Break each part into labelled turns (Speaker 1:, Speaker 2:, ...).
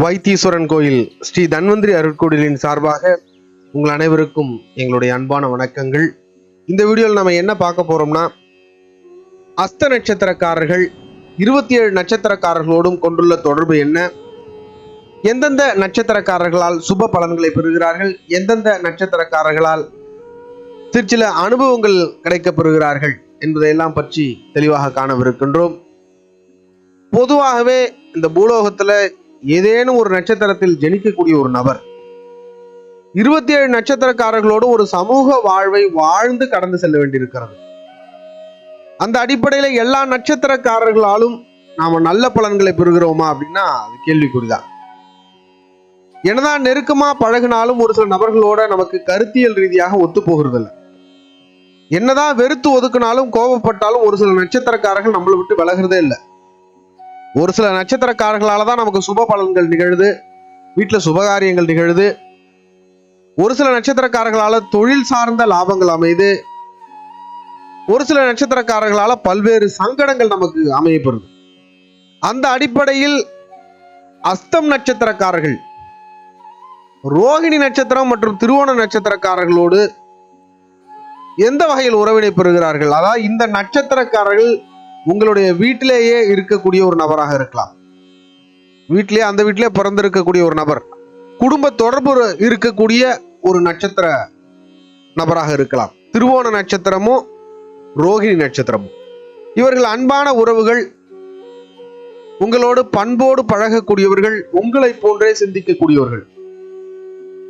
Speaker 1: வைத்தீஸ்வரன் கோயில் ஸ்ரீ தன்வந்திரி அருட்கோயிலின் சார்பாக உங்கள் அனைவருக்கும் எங்களுடைய அன்பான வணக்கங்கள். இந்த வீடியோவில் நம்ம என்ன பார்க்க போறோம்னா, அஸ்த நட்சத்திரக்காரர்கள் 27 நட்சத்திரக்காரர்களோடும் கொண்டுள்ள தொடர்பு என்ன, எந்தெந்த நட்சத்திரக்காரர்களால் சுப பலன்களை பெறுகிறார்கள், எந்தெந்த நட்சத்திரக்காரர்களால் சிற்சில அனுபவங்கள் கிடைக்கப்பெறுகிறார்கள் என்பதையெல்லாம் பற்றி தெளிவாக காணவிருக்கின்றோம். பொதுவாகவே இந்த பூலோகத்துல ஏதேனும் ஒரு நட்சத்திரத்தில் ஜனிக்கக்கூடிய ஒரு நபர் 27 நட்சத்திரக்காரர்களோடு ஒரு சமூக வாழ்வை வாழ்ந்து கடந்து செல்ல வேண்டியிருக்கிறது. அந்த அடிப்படையில் எல்லா நட்சத்திரக்காரர்களாலும் நாம நல்ல பலன்களை பெறுகிறோமா அப்படின்னா அது கேள்விக்குறிதான். என்னதான் நெருக்கமா பழகினாலும் ஒரு சில நபர்களோட நமக்கு கருத்தியல் ரீதியாக ஒத்து போகிறது இல்லை. என்னதான் வெறுத்து ஒதுக்கினாலும் கோபப்பட்டாலும் ஒரு சில நட்சத்திரக்காரர்கள் நம்மளை விட்டு விலகிறதே இல்லை. ஒரு சில நட்சத்திரக்காரர்களால தான் நமக்கு சுப பலன்கள் நிகழுது, வீட்டில் சுபகாரியங்கள் நிகழுது. ஒரு சில நட்சத்திரக்காரர்களால தொழில் சார்ந்த லாபங்கள் அமையுது. ஒரு சில நட்சத்திரக்காரர்களால பல்வேறு சங்கடங்கள் நமக்கு அமையப்படுது. அந்த அடிப்படையில் அஸ்தம் நட்சத்திரக்காரர்கள், ரோகிணி நட்சத்திரம் மற்றும் திருவோண நட்சத்திரக்காரர்களோடு எந்த வகையில் உறவினை பெறுகிறார்கள்? அதாவது இந்த நட்சத்திரக்காரர்கள் உங்களுடைய வீட்டிலேயே இருக்கக்கூடிய ஒரு நபராக இருக்கலாம். வீட்டிலேயே அந்த வீட்டிலே பிறந்திருக்கக்கூடிய ஒரு நபர், குடும்ப தொடர்பு இருக்கக்கூடிய ஒரு நட்சத்திர நபராக இருக்கலாம். திருவோண நட்சத்திரமும் ரோகிணி நட்சத்திரமும் இவர்கள் அன்பான உறவுகள், உங்களோடு பண்போடு பழகக்கூடியவர்கள், உங்களை போன்றே சிந்திக்கக்கூடியவர்கள்,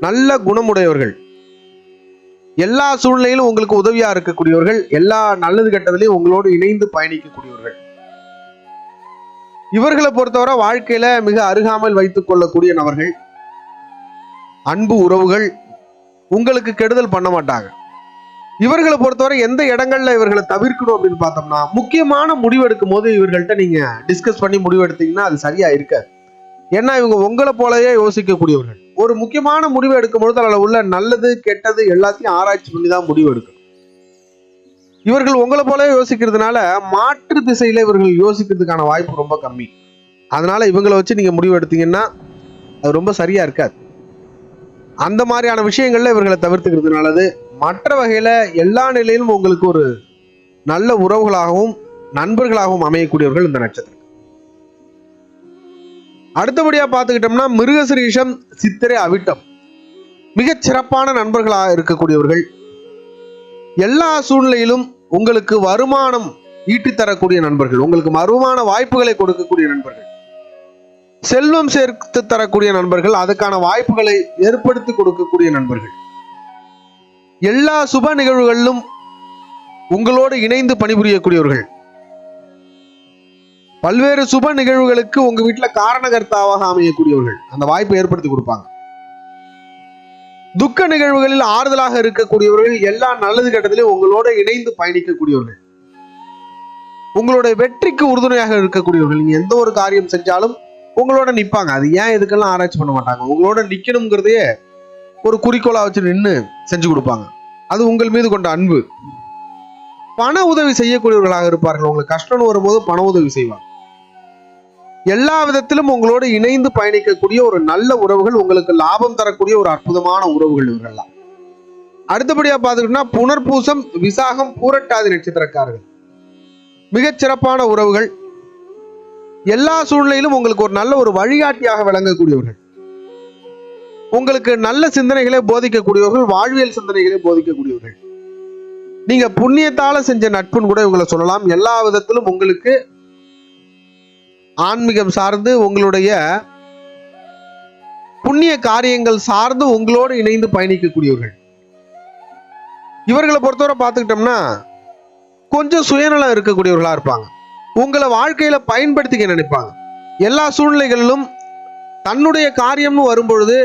Speaker 1: நல்ல குணமுடையவர்கள், எல்லா சூழ்நிலையிலும் உங்களுக்கு உதவியா இருக்கக்கூடியவர்கள், எல்லா நல்லது கெட்டதிலையும் உங்களோடு இணைந்து பயணிக்கக்கூடியவர்கள். இவர்களை பொறுத்தவரை வாழ்க்கையில மிக அருகாமல் வைத்துக் கொள்ளக்கூடிய நபர்கள், அன்பு உறவுகள், உங்களுக்கு கெடுதல் பண்ண மாட்டாங்க. இவர்களை பொறுத்தவரை எந்த இடங்கள்ல இவர்களை தவிர்க்கணும் அப்படின்னு பார்த்தோம்னா, முக்கியமான முடிவு எடுக்கும் போது இவர்கள்ட்ட நீங்க டிஸ்கஸ் பண்ணி முடிவு எடுத்தீங்கன்னா அது சரியா இருக்காது. ஏன்னா இவங்க உங்களை போலவே யோசிக்கக்கூடியவர்கள். ஒரு முக்கியமான முடிவு எடுக்கும் பொழுது அதில் உள்ள நல்லது கெட்டது எல்லாத்தையும் ஆராய்ச்சி பண்ணி தான் முடிவு எடுக்கணும். இவர்கள் உங்களை போலவே யோசிக்கிறதுனால மாற்று திசையில இவர்கள் யோசிக்கிறதுக்கான வாய்ப்பு ரொம்ப கம்மி. அதனால இவங்களை வச்சு நீங்க முடிவு எடுத்தீங்கன்னா அது ரொம்ப சரியா இருக்காது. அந்த மாதிரியான விஷயங்கள்ல இவர்களை தவிர்த்துக்கிறது நல்லது. மற்ற வகையில எல்லா நிலையிலும் உங்களுக்கு ஒரு நல்ல உறவுகளாகவும் நண்பர்களாகவும் அமையக்கூடியவர்கள் இந்த நட்சத்திரம். அடுத்தபடியா பார்த்துக்கிட்டோம்னா, மிருகசிரீஷம், சித்திரை, அவிட்டம் மிகச் சிறப்பான நண்பர்களாக இருக்கக்கூடியவர்கள். எல்லா சூழ்நிலையிலும் உங்களுக்கு வருமானம் ஈட்டி தரக்கூடிய நண்பர்கள், உங்களுக்கு வருமான வாய்ப்புகளை கொடுக்கக்கூடிய நண்பர்கள், செல்வம் சேர்த்து தரக்கூடிய நண்பர்கள், அதுக்கான வாய்ப்புகளை ஏற்படுத்தி கொடுக்கக்கூடிய நண்பர்கள், எல்லா சுப நிகழ்வுகளிலும் உங்களோடு இணைந்து பணிபுரியக்கூடியவர்கள், பல்வேறு சுப நிகழ்வுகளுக்கு உங்க வீட்டுல காரணகர்த்தாவாக அமையக்கூடியவர்கள், அந்த வாய்ப்பை ஏற்படுத்தி கொடுப்பாங்க. துக்க நிகழ்வுகளில் ஆறுதலாக இருக்கக்கூடியவர்கள், எல்லா நல்லது கட்டத்திலையும் உங்களோட இணைந்து பயணிக்கக்கூடியவர்கள், உங்களுடைய வெற்றிக்கு உறுதுணையாக இருக்கக்கூடியவர்கள். நீங்க எந்த ஒரு காரியம் செஞ்சாலும் உங்களோட நிற்பாங்க. அது ஏன் எதுக்கெல்லாம் ஆராய்ச்சி பண்ண மாட்டாங்க. உங்களோட நிக்கணுங்கிறதையே ஒரு குறிக்கோளா வச்சு நின்று செஞ்சு கொடுப்பாங்க. அது உங்கள் மீது கொண்ட அன்பு. பண உதவி செய்யக்கூடியவர்களாக இருப்பார்கள். உங்களுக்கு கஷ்டம்னு வரும்போது பண உதவி செய்வாங்க. எல்லா விதத்திலும் உங்களோடு இணைந்து பயணிக்கக்கூடிய ஒரு நல்ல உறவுகள், உங்களுக்கு லாபம் தரக்கூடிய ஒரு அற்புதமான உறவுகள் இவர்கள்லாம். அடுத்தபடியா பார்த்துக்கிட்டோம்னா, புனர்பூசம், விசாகம், பூரட்டாதி நட்சத்திரக்காரர்கள் மிகச் சிறப்பான உறவுகள். எல்லா சூழ்நிலையிலும் உங்களுக்கு ஒரு நல்ல ஒரு வழிகாட்டியாக விளங்கக்கூடியவர்கள், உங்களுக்கு நல்ல சிந்தனைகளை போதிக்கக்கூடியவர்கள், வாழ்வியல் சிந்தனைகளை போதிக்கக்கூடியவர்கள். நீங்க புண்ணியத்தால செஞ்ச நட்புன்னு கூட இவங்களை சொல்லலாம். எல்லா விதத்திலும் உங்களுக்கு ஆன்மீகம் சார்ந்து, உங்களுடைய புண்ணிய காரியங்கள் சார்ந்து உங்களோடு இணைந்து பயணிக்கக்கூடியவர்கள். இவர்களை பொறுத்தவரை பார்த்துக்கிட்டோம்னா கொஞ்சம் சுயநலம் இருக்கக்கூடியவர்களா இருப்பாங்க. உங்களை வாழ்க்கையில பயன்படுத்திக்க நினைப்பாங்க. எல்லா சூழ்நிலைகளிலும் தன்னுடைய காரியம்னு வரும்பொழுது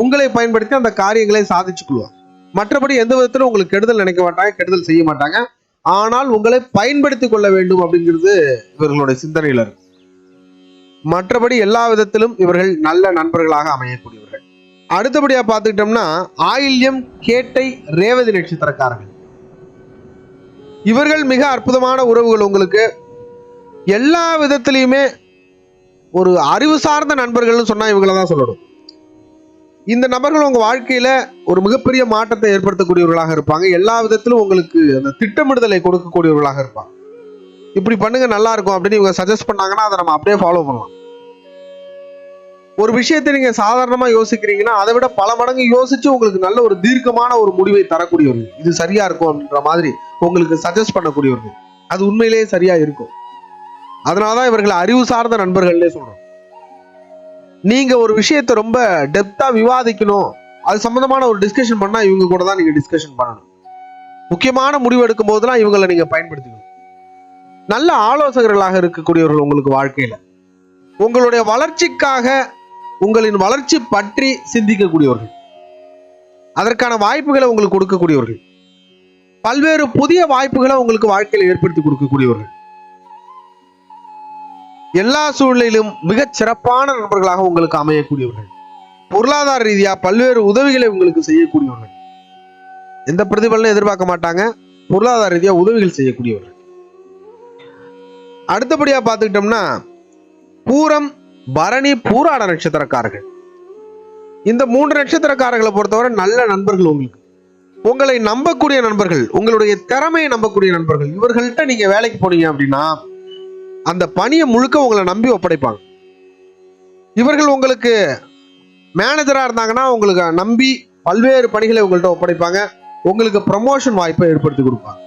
Speaker 1: உங்களை பயன்படுத்தி அந்த காரியங்களை சாதிச்சு கொள்வாங்க. மற்றபடி எந்த விதத்திலும் உங்களுக்கு கெடுதல் நினைக்க மாட்டாங்க, கெடுதல் செய்ய மாட்டாங்க. ஆனால் உங்களை பயன்படுத்தி கொள்ள வேண்டும் அப்படிங்கிறது இவர்களுடைய சிந்தனையில இருக்கு. மற்றபடி எல்லா விதத்திலும் இவர்கள் நல்ல நண்பர்களாக அமையக்கூடியவர்கள். அடுத்தபடியா பார்த்துக்கிட்டோம்னா, ஆயில்யம், கேட்டை, ரேவதி நட்சத்திரக்காரர்கள் இவர்கள் மிக அற்புதமான உறவுகள். உங்களுக்கு எல்லா விதத்திலையுமே ஒரு அறிவு சார்ந்த நண்பர்கள்னு சொன்னா இவங்கள தான் சொல்லணும். இந்த நபர்கள் உங்க வாழ்க்கையில ஒரு மிகப்பெரிய மாற்றத்தை ஏற்படுத்தக்கூடியவர்களாக இருப்பாங்க. எல்லா விதத்திலும் உங்களுக்கு அந்த திட்டமிடுதலை கொடுக்கக்கூடியவர்களாக இருப்பாங்க. இப்படி பண்ணுங்க நல்லா இருக்கும் அப்படின்னு இவங்க சஜஸ்ட் பண்ணாங்கன்னா அதை நம்ம அப்படியே ஃபாலோ பண்ணலாம். ஒரு விஷயத்தை நீங்க சாதாரணமா யோசிக்கிறீங்கன்னா அதை விட பல மடங்கு யோசிச்சு உங்களுக்கு நல்ல ஒரு தீர்க்கமான ஒரு முடிவை தரக்கூடியவர்கள், இது சரியா இருக்கும் அப்படின்ற மாதிரி உங்களுக்கு சஜஸ்ட் பண்ணக்கூடியவர்கள், அது உண்மையிலேயே சரியா இருக்கும். அதனாலதான் இவர்கள் அறிவு சார்ந்த நண்பர்கள்னே சொல்றோம். நீங்க ஒரு விஷயத்தை ரொம்ப டெப்தா விவாதிக்கணும், அது சம்பந்தமான ஒரு டிஸ்கஷன் பண்ணா இவங்க கூட தான் நீங்க டிஸ்கஷன் பண்ணணும். முக்கியமான முடிவு எடுக்கும் போதெல்லாம் இவங்களை நீங்க பயன்படுத்திக்கணும். நல்ல ஆலோசகர்களாக இருக்கக்கூடியவர்கள் உங்களுக்கு வாழ்க்கையில உங்களுடைய வளர்ச்சிக்காக, உங்களின் வளர்ச்சி பற்றி சிந்திக்கக்கூடியவர்கள், அதற்கான வாய்ப்புகளை உங்களுக்கு கொடுக்கக்கூடியவர்கள், பல்வேறு புதிய வாய்ப்புகளை உங்களுக்கு வாழ்க்கையில ஏற்படுத்தி கொடுக்கக்கூடியவர்கள், எல்லா சூழ்நிலையிலும் மிகச் சிறப்பான நண்பர்களாக உங்களுக்கு அமையக்கூடியவர்கள், பொருளாதார ரீதியா பல்வேறு உதவிகளை உங்களுக்கு செய்யக்கூடியவர்கள், எந்த பிரதிபலனும் எதிர்பார்க்க மாட்டாங்க, பொருளாதார ரீதியா உதவிகள் செய்யக்கூடியவர்கள். அடுத்தபடியா பார்த்துக்கிட்டோம்னா பூரம், பரணி, பூராட நட்சத்திரக்காரர்கள். இந்த 3 நட்சத்திரக்காரர்களை பொறுத்தவரை நல்ல நண்பர்கள். உங்களுக்கு உங்களை நம்பக்கூடிய நண்பர்கள், உங்களுடைய திறமையை நம்பக்கூடிய நண்பர்கள். இவர்கள்ட்ட நீங்க வேலைக்கு போனீங்க அப்படின்னா அந்த பணியை முழுக்க உங்களை நம்பி ஒப்படைப்பாங்க. இவர்கள் உங்களுக்கு மேனேஜரா இருந்தாங்கன்னா உங்களுக்கு நம்பி பல்வேறு பணிகளை உங்கள்கிட்ட ஒப்படைப்பாங்க. உங்களுக்கு ப்ரமோஷன் வாய்ப்பை ஏற்படுத்தி கொடுப்பாங்க.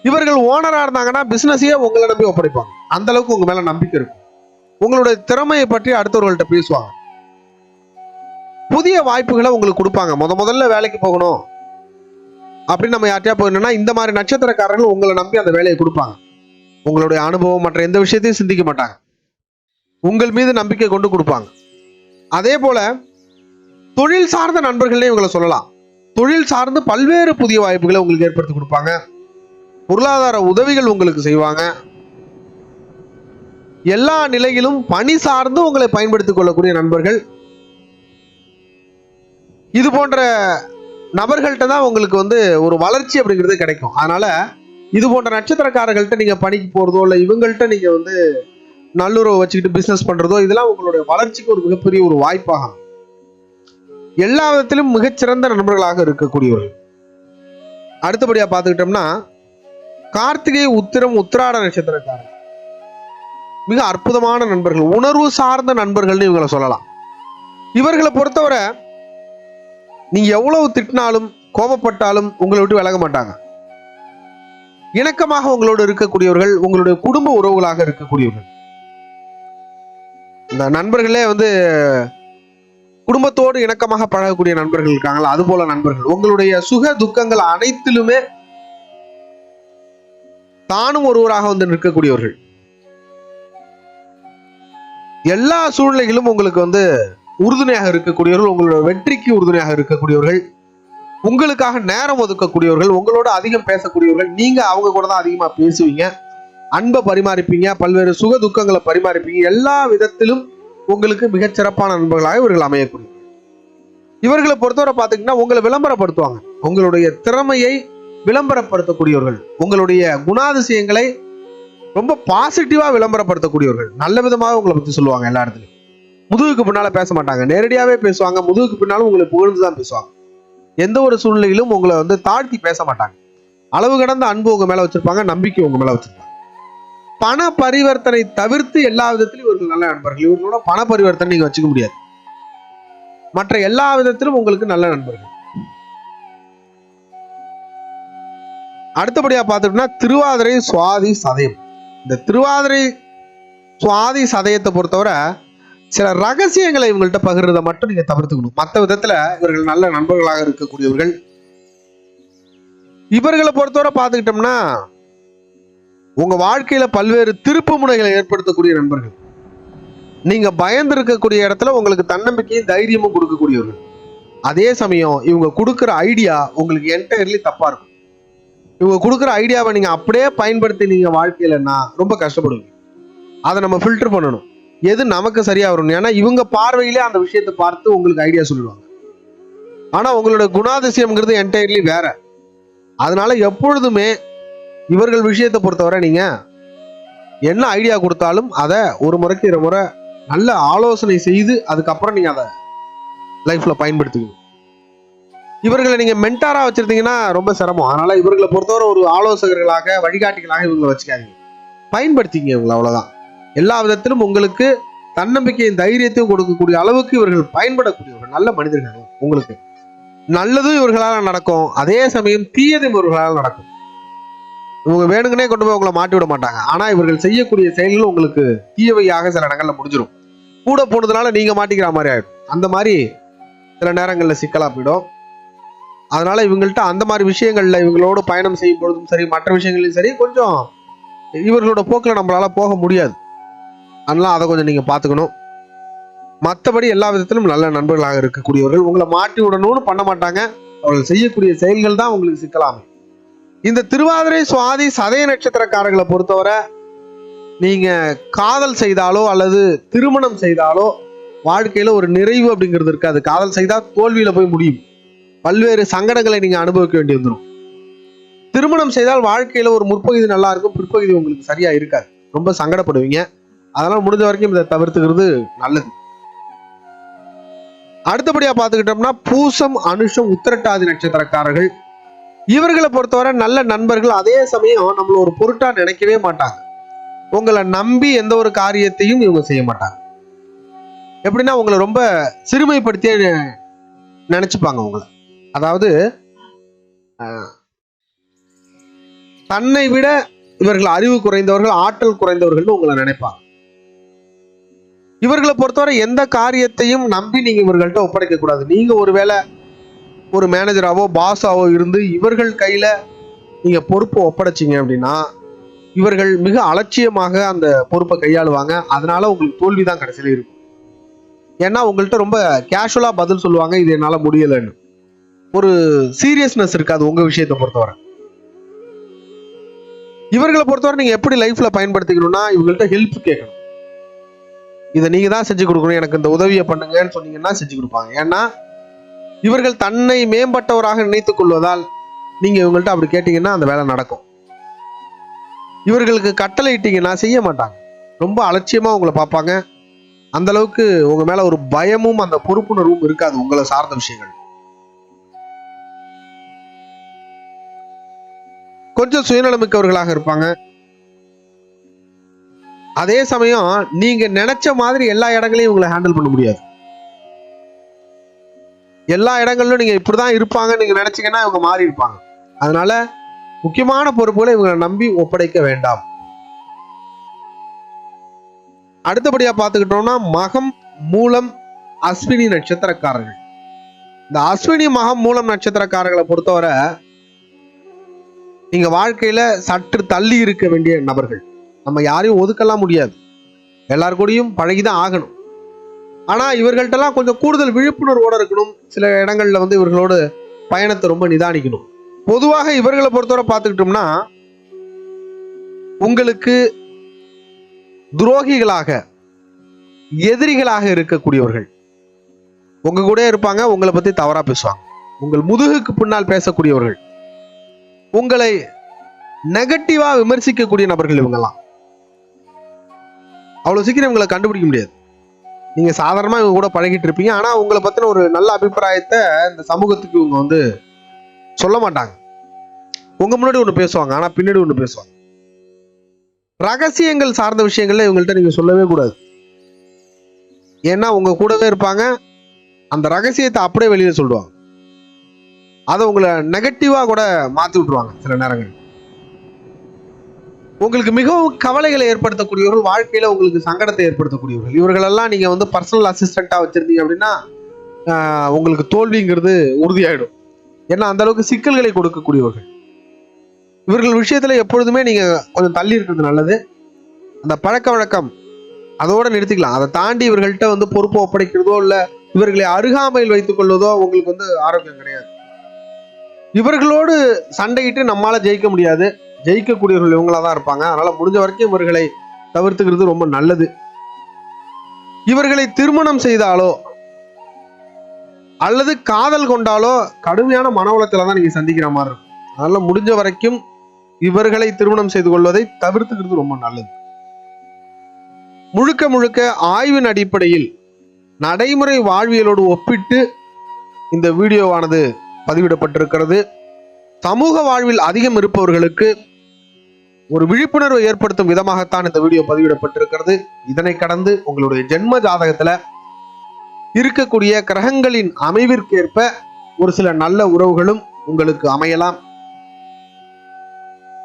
Speaker 1: இவர்கள் ஓனரா இருந்தாங்கன்னா பிசினஸையே உங்களை நம்பி ஒப்படைப்பாங்க. அந்த அளவுக்கு உங்க மேல நம்பிக்கை இருக்கும். உங்களுடைய திறமையை பற்றி அடுத்தவர்கள்ட்ட பேசுவாங்க. புதிய வாய்ப்புகளை உங்களுக்கு கொடுப்பாங்க. முதல்ல வேலைக்கு போகணும் அப்படின்னு நம்ம யார்ட்டையா போயிடணும்னா இந்த மாதிரி நட்சத்திரக்காரர்கள் உங்களை நம்பி அந்த வேலையை கொடுப்பாங்க. உங்களுடைய அனுபவம் மற்ற எந்த விஷயத்தையும் சிந்திக்க மாட்டாங்க, உங்கள் மீது நம்பிக்கை கொண்டு கொடுப்பாங்க. அதே போல தொழில் சார்ந்த நண்பர்களே இவங்களை சொல்லலாம். தொழில் சார்ந்து பல்வேறு புதிய வாய்ப்புகளை உங்களுக்கு ஏற்படுத்தி கொடுப்பாங்க. பொருளாதார உதவிகள் உங்களுக்கு செய்வாங்க. எல்லா நிலையிலும் பணி சார்ந்து உங்களை பயன்படுத்திக் கொள்ளக்கூடிய நண்பர்கள். இது போன்ற நபர்கள்ட்ட தான் உங்களுக்கு ஒரு வளர்ச்சி அப்படிங்கிறது கிடைக்கும். அதனால இது போன்ற நட்சத்திரக்காரர்கள்ட்ட நீங்க பணிக்கு போறதோ இல்லை இவங்கள்ட்ட நீங்க நல்லுறவு வச்சுக்கிட்டு பிசினஸ் பண்றதோ இதெல்லாம் உங்களுடைய வளர்ச்சிக்கு ஒரு மிகப்பெரிய ஒரு வாய்ப்பாகும். எல்லா விதத்திலும் மிகச்சிறந்த நண்பர்களாக இருக்கக்கூடியவர்கள். அடுத்தபடியா பார்த்துக்கிட்டோம்னா கார்த்திகை, உத்திரம், உத்திராட நட்சத்திரக்காரர்கள் மிக அற்புதமான நண்பர்கள், உணர்வு சார்ந்த நண்பர்கள்னு இவங்களை சொல்லலாம். இவர்களை பொறுத்தவரை நீங்க எவ்வளவு திட்டினாலும் கோபப்பட்டாலும் உங்களை விட்டு விலக மாட்டாங்க. இணக்கமாக உங்களோடு இருக்கக்கூடியவர்கள், உங்களுடைய குடும்ப உறவுகளாக இருக்கக்கூடியவர்கள். இந்த நண்பர்களே குடும்பத்தோடு இணக்கமாக பழகக்கூடிய நண்பர்கள் இருக்காங்களா, அது போல நண்பர்கள். உங்களுடைய சுக துக்கங்கள் அனைத்திலுமே தானும் ஒருவராக நிற்கக்கூடியவர்கள். எல்லா சூழ்நிலைகளும் உங்களுக்கு உறுதுணையாக இருக்கக்கூடியவர்கள், உங்களோட வெற்றிக்கு உறுதுணையாக இருக்கக்கூடியவர்கள், உங்களுக்காக நேரம் ஒதுக்கக்கூடியவர்கள், உங்களோட அதிகம் பேசக்கூடியவர்கள். நீங்க அவங்க கூட தான் அதிகமா பேசுவீங்க, அன்பை பரிமாறிப்பீங்க, பல்வேறு சுக துக்கங்களை பரிமாறிப்பீங்க. எல்லா விதத்திலும் உங்களுக்கு மிகச் சிறப்பான நண்பர்களாக இவர்கள் அமையக்கூடிய. இவர்களை பொறுத்தவரை பார்த்தீங்கன்னா உங்களை விளம்பரப்படுத்துவாங்க. உங்களுடைய திறமையை விளம்பரப்படுத்தக்கூடியவர்கள், உங்களுடைய குணாதிசயங்களை ரொம்ப பாசிட்டிவா விளம்பரப்படுத்தக்கூடியவர்கள். நல்ல விதமாக உங்களை பத்தி சொல்லுவாங்க. எல்லா இடத்துலையும் முதுகுக்கு பின்னால பேச மாட்டாங்க, நேரடியாவே பேசுவாங்க. முதுகுக்கு பின்னாலும் உங்களை புகழ்ந்துதான் பேசுவாங்க. எந்த ஒரு சூழ்நிலையிலும் உங்களை தாழ்த்தி பேச மாட்டாங்க. அளவு கடந்த அன்பு உங்க மேல வச்சிருப்பாங்க, நம்பிக்கை உங்க மேல வச்சிருப்பாங்க. பண பரிவர்த்தனை தவிர்த்து எல்லா விதத்திலும் இவர்கள் நல்ல நண்பர்கள். இவர்களோட பண பரிவர்த்தனை நீங்க வச்சுக்க முடியாது. மற்ற எல்லா விதத்திலும் உங்களுக்கு நல்ல நண்பர்கள். அடுத்தபடியா பார்த்துட்டோம்னா திருவாதிரை, சுவாதி, சதயம். இந்த திருவாதிரை, சுவாதி, சதயத்தை பொறுத்தவரை சில ரகசியங்களை இவங்கள்ட்ட பகிர்றதை மட்டும் நீங்க தவிர்த்துக்கணும். மற்ற விதத்துல இவர்கள் நல்ல நண்பர்களாக இருக்கக்கூடியவர்கள். இவர்களை பொறுத்தவரை பார்த்துக்கிட்டோம்னா உங்க வாழ்க்கையில பல்வேறு திருப்பு முனைகளை ஏற்படுத்தக்கூடிய நண்பர்கள். நீங்க பயந்து இருக்கக்கூடிய இடத்துல உங்களுக்கு தன்னம்பிக்கையும் தைரியமும் கொடுக்கக்கூடியவர்கள். அதே சமயம் இவங்க கொடுக்குற ஐடியா உங்களுக்கு என்டையர்லி தப்பா இருக்கும். இவங்க கொடுக்குற ஐடியாவை நீங்க அப்படியே பயன்படுத்தி நீங்க வாழ்க்கையிலன்னா ரொம்ப கஷ்டப்படுவீங்க. அதை நம்ம ஃபில்டர் பண்ணணும், எது நமக்கு சரியா வரும். ஏன்னா இவங்க பார்வையிலே அந்த விஷயத்தை பார்த்து உங்களுக்கு ஐடியா சொல்லுவாங்க. ஆனா உங்களோட குணாதிசயம்ங்கிறது என்டையர்லி வேற. அதனால எப்பொழுதுமே இவர்கள் விஷயத்தை பொறுத்தவரை நீங்க என்ன ஐடியா கொடுத்தாலும் அதை ஒரு முறைக்கு 2 முறை நல்ல ஆலோசனை செய்து அதுக்கப்புறம் நீங்க அதை லைஃப்ல பயன்படுத்திக்கணும். இவர்களை நீங்க மென்டாரா வச்சிருந்தீங்கன்னா ரொம்ப சிரமம். அதனால இவர்களை பொறுத்தவரை ஒரு ஆலோசகர்களாக, வழிகாட்டிகளாக இவங்களை வச்சுக்காதீங்க. பயன்படுத்திங்க இவங்களை, அவ்வளவுதான். எல்லா விதத்திலும் உங்களுக்கு தன்னம்பிக்கையும் தைரியத்தையும் கொடுக்கக்கூடிய அளவுக்கு இவர்கள் பயன்படக்கூடியவர்கள், நல்ல மனிதர்கள். உங்களுக்கு நல்லதும் இவர்களால் நடக்கும், அதே சமயம் தீயதும் இவர்களால் நடக்கும். இவங்க வேணுங்கனே கொண்டு போய் உங்களை மாட்டி விட மாட்டாங்க. ஆனா இவர்கள் செய்யக்கூடிய செயல்கள் உங்களுக்கு தீயவையாக சில இடங்கள்ல முடிஞ்சிடும். கூட போனதுனால நீங்க மாட்டிக்கிற மாதிரி ஆயிடும். அந்த மாதிரி சில நேரங்கள்ல சிக்கலா போயிடும். அதனால இவங்கள்ட்ட அந்த மாதிரி விஷயங்கள்ல இவங்களோட பயணம் செய்யும் பொழுதும் சரி, மற்ற விஷயங்களையும் சரி, கொஞ்சம் இவர்களோட போக்கில் நம்மளால போக முடியாது. அதனால அதை கொஞ்சம் நீங்க பாத்துக்கணும். மற்றபடி எல்லா விதத்திலும் நல்ல நண்பர்களாக இருக்கக்கூடியவர்கள். உங்களை மாட்டி விடணும்னு பண்ண மாட்டாங்க. அவர்கள் செய்யக்கூடிய செயல்கள் தான் உங்களுக்கு சிக்கலாமை. இந்த திருவாதிரை, சுவாதி, சதய நட்சத்திரக்காரர்களை பொறுத்தவரை நீங்க காதல் செய்தாலோ அல்லது திருமணம் செய்தாலோ வாழ்க்கையில ஒரு நிறைவு அப்படிங்கிறது இருக்காது. காதல் செய்தா தோல்வியில போய் முடியும். பல்வேறு சங்கடங்களை நீங்க அனுபவிக்க வேண்டி வந்துடும். திருமணம் செய்தால் வாழ்க்கையில ஒரு முற்பகுதி நல்லா இருக்கும், பிற்பகுதி உங்களுக்கு சரியா இருக்காது. ரொம்ப சங்கடப்படுவீங்க. அதனால முடிஞ்ச வரைக்கும் இதை தவிர்த்துக்கிறது நல்லது. அடுத்தபடியா பார்த்துக்கிட்டோம்னா பூசம், அனுஷம், உத்திரட்டாதி நட்சத்திரக்காரர்கள். இவர்களை பொறுத்தவரை நல்ல நண்பர்கள். அதே சமயம் நம்மள ஒரு பொருட்டா நினைக்கவே மாட்டாங்க. உங்களை நம்பி எந்த ஒரு காரியத்தையும் இவங்க செய்ய மாட்டாங்க. எப்படின்னா உங்களை ரொம்ப சிறுமைப்படுத்திய நினைச்சுப்பாங்க உங்களை. அதாவது தன்னை விட இவர்கள் அறிவு குறைந்தவர்கள், ஆற்றல் குறைந்தவர்கள் உங்களை நினைப்பாங்க. இவர்களை பொறுத்தவரை எந்த காரியத்தையும் நம்பி நீங்க இவர்கள்ட்ட ஒப்படைக்க கூடாது. நீங்க ஒருவேளை ஒரு மேனேஜராவோ பாஸாவோ இருந்து இவர்கள் கையில நீங்க பொறுப்பை ஒப்படைச்சிங்க அப்படின்னா இவர்கள் மிக அலட்சியமாக அந்த பொறுப்பை கையாளுவாங்க. அதனால உங்களுக்கு தோல்விதான் கடைசியில இருக்கும். ஏன்னா உங்கள்கிட்ட ரொம்ப கேஷுவலா பதில் சொல்லுவாங்க, இது என்னால முடியலன்னு. ஒரு சீரியஸ்னஸ் இருக்காது உங்க விஷயத்தை பொறுத்தவரை. இவர்களை பொறுத்தவரை நீங்க எப்படி லைஃப்ல பயன்படுத்திக்கணும்னா இவங்கள்ட்ட ஹெல்ப் கேட்கணும். இதை நீங்க தான் செஞ்சு கொடுக்கணும், எனக்கு இந்த உதவியை பண்ணுங்கன்னு சொன்னீங்கன்னா செஞ்சு கொடுப்பாங்க. ஏன்னா இவர்கள் தன்னை மேம்பட்டவராக நினைத்துக் கொள்வதால் நீங்க இவங்கள்ட்ட அப்படி கேட்டீங்கன்னா அந்த வேலை நடக்கும். இவர்களுக்கு கட்டளை இட்டீங்கன்னா செய்ய மாட்டாங்க. ரொம்ப அலட்சியமா உங்களை பார்ப்பாங்க. அந்த அளவுக்கு உங்க மேல ஒரு பயமும் அந்த பொறுப்புணர்வும் இருக்காது உங்களை சார்ந்த விஷயங்கள். கொஞ்சம் சுயநலமிக்கவர்களாக இருப்பாங்க. அதே சமயம் நீங்க நினைச்ச மாதிரி எல்லா இடங்களையும் இவங்களை ஹேண்டில் பண்ண முடியாது. எல்லா இடங்களிலும் நீங்க இப்படிதான் இருப்பாங்க நீங்க நினைச்சீங்கன்னா இவங்க மாறி இருப்பாங்க. அதனால முக்கியமான பொறுப்புகளை இவங்களை நம்பி ஒப்படைக்க வேண்டாம். அடுத்தபடியா பார்த்துக்கிட்டோம்னா மகம், மூலம், அஸ்வினி நட்சத்திரக்காரர்கள். இந்த அஸ்வினி, மகம், மூலம் நட்சத்திரக்காரர்களை பொறுத்தவரை நீங்க வாழ்க்கையில சற்று தள்ளி இருக்க வேண்டிய நபர்கள். நம்ம யாரையும் ஒதுக்கலாம் முடியாது, எல்லாருக்கூடையும் பழகிதான் ஆகணும். ஆனா இவர்கள்ட்டெல்லாம் கொஞ்சம் கூடுதல் விழிப்புணர்வோட இருக்கணும். சில இடங்கள்ல இவர்களோட பயணத்தை ரொம்ப நிதானிக்கணும். பொதுவாக இவர்களை பொறுத்தவரை பார்த்துக்கிட்டோம்னா உங்களுக்கு துரோகிகளாக, எதிரிகளாக இருக்கக்கூடியவர்கள் உங்க கூட இருப்பாங்க. உங்களை பத்தி தவறா பேசுவாங்க. உங்கள் முதுகுக்கு பின்னால் பேசக்கூடியவர்கள், உங்களை நெகட்டிவா விமர்சிக்கக்கூடிய நபர்கள். இவங்கெல்லாம் அவ்வளவு சீக்கிரம் இவங்களை கண்டுபிடிக்க முடியாது. நீங்க சாதாரணமா இவங்க கூட பழகிட்டு இருப்பீங்க. ஆனா உங்களை பத்தின ஒரு நல்ல அபிப்பிராயத்தை இந்த சமூகத்துக்கு இவங்க சொல்ல மாட்டாங்க. உங்க முன்னாடி ஒண்ணு பேசுவாங்க, ஆனா பின்னாடி ஒண்ணு பேசுவாங்க. ரகசியங்கள் சார்ந்த விஷயங்கள்ல இவங்கள்ட்ட நீங்க சொல்லவே கூடாது. ஏன்னா உங்க கூடவே இருப்பாங்க. அந்த ரகசியத்தை அப்படியே வெளியில சொல்லுவாங்க. அதை உங்களை நெகட்டிவா கூட மாத்தி விட்டுருவாங்க. சில நேரங்கள் உங்களுக்கு மிகவும் கவலைகளை ஏற்படுத்தக்கூடியவர்கள், வாழ்க்கையில உங்களுக்கு சங்கடத்தை ஏற்படுத்தக்கூடியவர்கள். இவர்களெல்லாம் நீங்க பர்சனல் அசிஸ்டண்டா வச்சிருந்தீங்க அப்படின்னா உங்களுக்கு தோல்விங்கிறது உறுதியாயிடும். ஏன்னா அந்த அளவுக்கு சிக்கல்களை கொடுக்கக்கூடியவர்கள். இவர்கள் விஷயத்துல எப்பொழுதுமே நீங்க கொஞ்சம் தள்ளி இருக்கிறது நல்லது. அந்த பழக்க வழக்கம் அதோட நிறுத்திக்கலாம். அதை தாண்டி இவர்கள்ட்ட பொறுப்பை ஒப்படைக்கிறதோ இல்ல இவர்களை அருகாமையில் வைத்துக் கொள்வதோ உங்களுக்கு ஆரோக்கியம் கிடையாது. இவர்களோடு சண்டையிட்டு நம்மளால ஜெயிக்க முடியாது. ஜெயிக்கக்கூடியவர்கள் இவங்களா தான் இருப்பாங்க. அதனால முடிஞ்ச வரைக்கும் இவர்களை தவிர்த்துக்கிறது ரொம்ப நல்லது. இவர்களை திருமணம் செய்தாலோ அல்லது காதல் கொண்டாலோ கடுமையான மன உளைச்சலை தான் நீங்க சந்திக்கிற மாதிரி இருக்கும். அதனால முடிஞ்ச வரைக்கும் இவர்களை திருமணம் செய்து கொள்வதை தவிர்த்துக்கிறது ரொம்ப நல்லது. முழுக்க முழுக்க ஆய்வின் அடிப்படையில் நடைமுறை வாழ்வியலோடு ஒப்பிட்டு இந்த வீடியோவானது பதிவிடப்பட்டிருக்கிறது. சமூக வாழ்வில் அதிகம் இருப்பவர்களுக்கு ஒரு விழிப்புணர்வை ஏற்படுத்தும் விதமாகத்தான் இந்த வீடியோ பதிவிடப்பட்டிருக்கிறது. இதனை கடந்து உங்களுடைய ஜென்ம ஜாதகத்துல இருக்கக்கூடிய கிரகங்களின் அமைவிற்கேற்ப ஒரு சில நல்ல உறவுகளும் உங்களுக்கு அமையலாம்.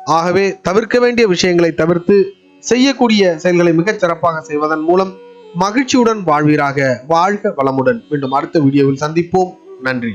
Speaker 1: ஆகவே தவிர்க்க வேண்டிய விஷயங்களை தவிர்த்து செய்யக்கூடிய செயல்களை மிகச் சிறப்பாக செய்வதன் மூலம் மகிழ்ச்சியுடன் வாழ்வீராக. வாழ்க வளமுடன். மீண்டும் அடுத்த வீடியோவில் சந்திப்போம். நன்றி.